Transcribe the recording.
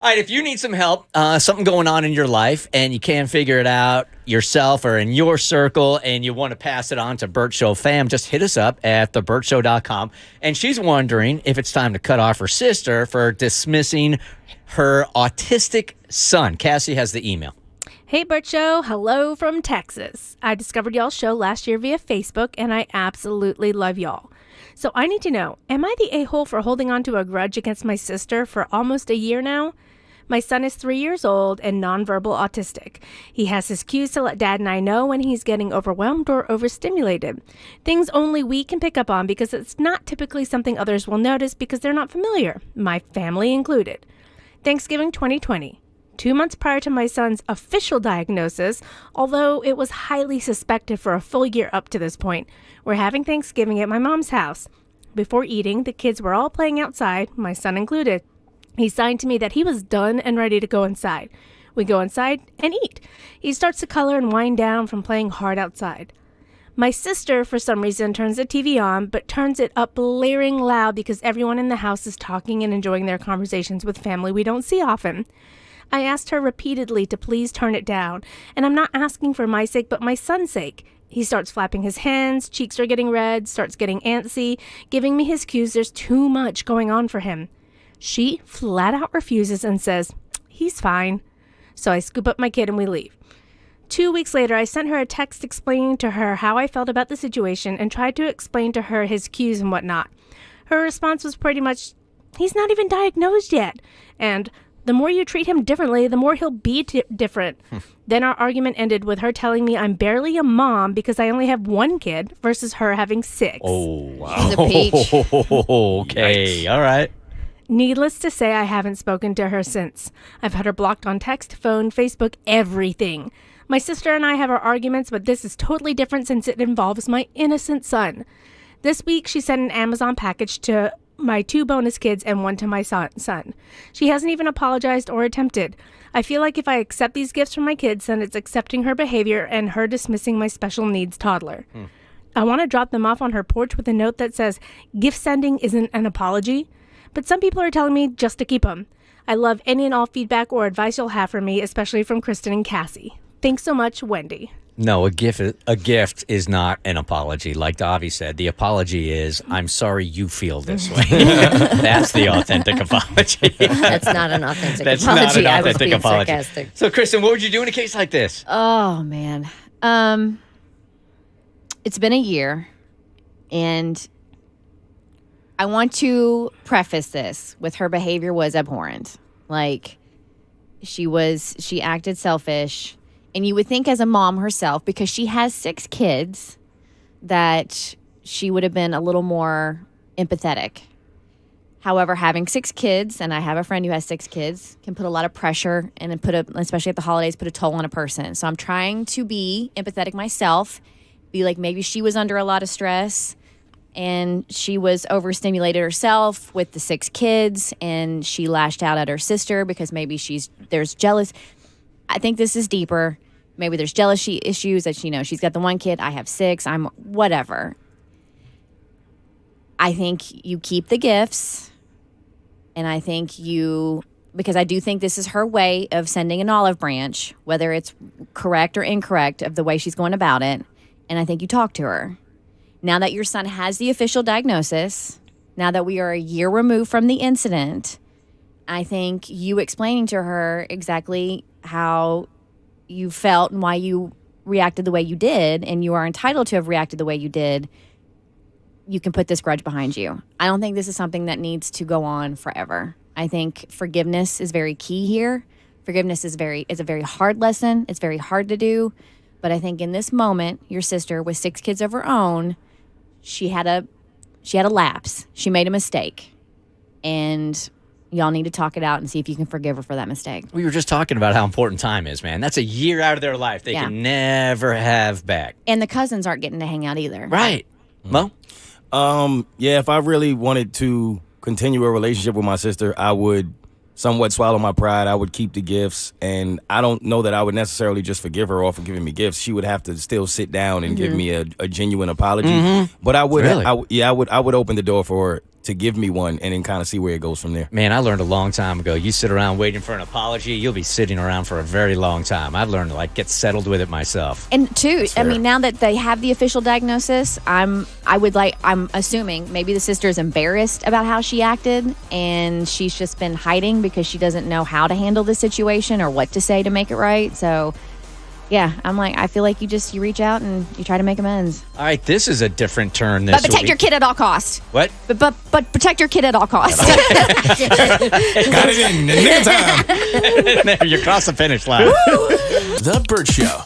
All right, if you need some help, something going on in your life, and you can't figure it out yourself or in your circle, and you want to pass it on to Bert Show fam, just hit us up at thebertshow.com. And she's wondering if it's time to cut off her sister for dismissing her autistic son. Cassie has the email. Hey, Bert Show. Hello from Texas. I discovered y'all's show last year via Facebook, and I absolutely love y'all. So I need to know, am I the a-hole for holding on to a grudge against my sister for almost a year now? My son is 3 years old and nonverbal autistic. He has his cues to let Dad and I know when he's getting overwhelmed or overstimulated. Things only we can pick up on because it's not typically something others will notice because they're not familiar, my family included. Thanksgiving 2020. 2 months prior to my son's official diagnosis, although it was highly suspected for a full year up to this point, we're having Thanksgiving at my mom's house. Before eating, the kids were all playing outside, my son included. He signed to me that he was done and ready to go inside. We go inside and eat. He starts to color and wind down from playing hard outside. My sister, for some reason, turns the TV on, but turns it up blaring loud because everyone in the house is talking and enjoying their conversations with family we don't see often. I asked her repeatedly to please turn it down, and I'm not asking for my sake, but my son's sake. He starts flapping his hands, cheeks are getting red, starts getting antsy, giving me his cues there's too much going on for him. She flat out refuses and says, he's fine. So I scoop up my kid and we leave. 2 weeks later, I sent her a text explaining to her how I felt about the situation and tried to explain to her his cues and whatnot. Her response was pretty much, he's not even diagnosed yet. And the more you treat him differently, the more he'll be different. Then our argument ended with her telling me I'm barely a mom because I only have one kid versus her having 6. Oh, wow. She's a peach. Okay, all right. Needless to say, I haven't spoken to her since. I've had her blocked on text, phone, Facebook, everything. My sister and I have our arguments, but this is totally different since it involves my innocent son. This week, she sent an Amazon package to my 2 bonus kids and 1 to my son. She hasn't even apologized or attempted. I feel like if I accept these gifts from my kids, then it's accepting her behavior and her dismissing my special needs toddler. I want to drop them off on her porch with a note that says, gift sending isn't an apology. But some people are telling me just to keep them. I love any and all feedback or advice you'll have for me, especially from Kristen and Cassie. Thanks so much, Wendy. No, a gift is not an apology. Like Davi said, the apology is, I'm sorry you feel this way. That's the authentic apology. That's not an authentic That's apology. not an I was authentic being apology. sarcastic. So, Kristen, what would you do in a case like this? Oh, man. It's been a year, and I want to preface this with her behavior was abhorrent. Like, she acted selfish. And you would think as a mom herself, because she has 6 kids, that she would have been a little more empathetic. However, having 6 kids, and I have a friend who has 6 kids, can put a lot of pressure and especially at the holidays, put a toll on a person. So I'm trying to be empathetic myself, be like maybe she was under a lot of stress and she was overstimulated herself with the 6 kids and she lashed out at her sister because maybe there's jealous. I think this is deeper. Maybe there's jealousy issues that she's got the 1 kid, I have 6, I'm whatever. I think you keep the gifts, and I think because I do think this is her way of sending an olive branch, whether it's correct or incorrect of the way she's going about it, and I think you talk to her. Now that your son has the official diagnosis, now that we are a year removed from the incident, I think you explaining to her exactly how you felt and why you reacted the way you did, and you are entitled to have reacted the way you did, you can put this grudge behind you. I don't think this is something that needs to go on forever. I think forgiveness is very key here. Forgiveness is a very hard lesson. It's very hard to do. But I think in this moment, your sister with 6 kids of her own, she had a lapse. She made a mistake. And y'all need to talk it out and see if you can forgive her for that mistake. We were just talking about how important time is, man. That's a year out of their life they can never have back. And the cousins aren't getting to hang out either. Right. Mo? Yeah, if I really wanted to continue a relationship with my sister, I would somewhat swallow my pride. I would keep the gifts, and I don't know that I would necessarily just forgive her off for giving me gifts. She would have to still sit down and give me a genuine apology. But I would, Really? I would open the door for to give me one and then kind of see where it goes from there. Man, I learned a long time ago. You sit around waiting for an apology, you'll be sitting around for a very long time. I've learned to get settled with it myself. And two, That's fair. now that they have the official diagnosis, I'm assuming maybe the sister is embarrassed about how she acted and she's just been hiding because she doesn't know how to handle the situation or what to say to make it right. So yeah, I feel like you reach out and you try to make amends. All right, this is a different turn this But protect week. your kid at all costs. What? But protect your kid at all costs. Got it in the nick of time. There, you cross the finish line. The Bert Show.